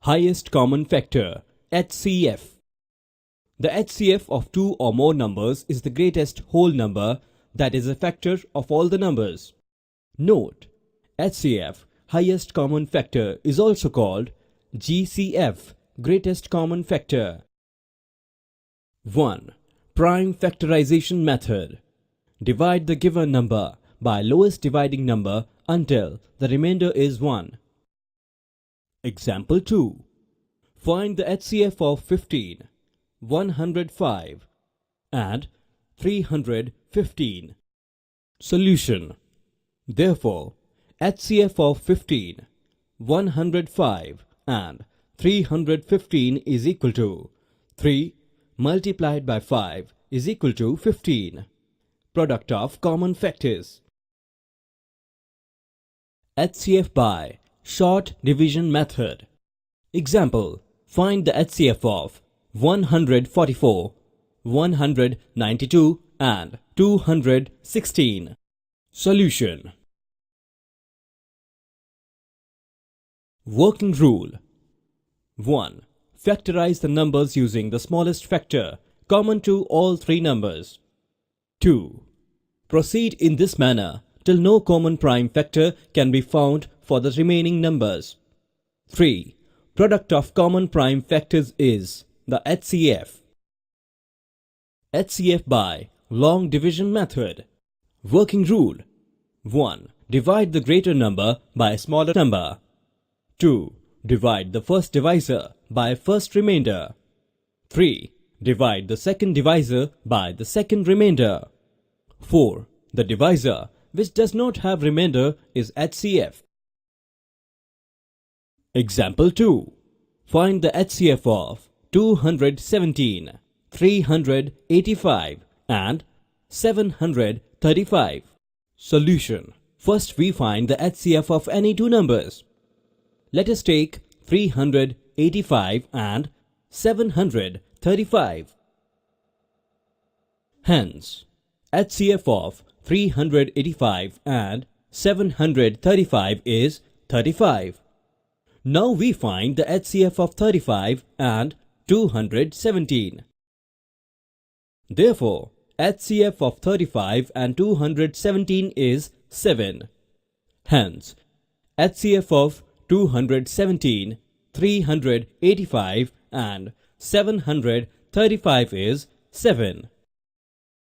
Highest common factor, HCF. The HCF of two or more numbers is the greatest whole number that is a factor of all the numbers. Note, HCF, highest common factor, is also called GCF, greatest common factor. 1. Prime factorization method. Divide the given number by lowest dividing number until the remainder is 1. Example 2. Find the HCF of 15, 105 and 315. Solution. Therefore, HCF of 15, 105 and 315 is equal to 3 multiplied by 5 is equal to 15. Product of common factors. HCF by short division method. Example. Find the HCF of 144, 192 and 216. Solution. Working rule. 1. Factorize the numbers using the smallest factor common to all three numbers. 2. Proceed in this manner till no common prime factor can be found for the remaining numbers. 3. Product of common prime factors is the HCF. HCF by long division method. Working rule. 1. Divide the greater number by a smaller number. 2. Divide the first divisor by first remainder. 3. Divide the second divisor by the second remainder. 4. The divisor which does not have remainder is HCF. Example 2. Find the HCF of 217, 385 and 735. Solution. First we find the HCF of any two numbers. Let us take 385 and 735. Hence, HCF of 385 and 735 is 35. Now we find the HCF of 35 and 217. Therefore, HCF of 35 and 217 is 7. Hence, HCF of 217, 385 and 735 is 7.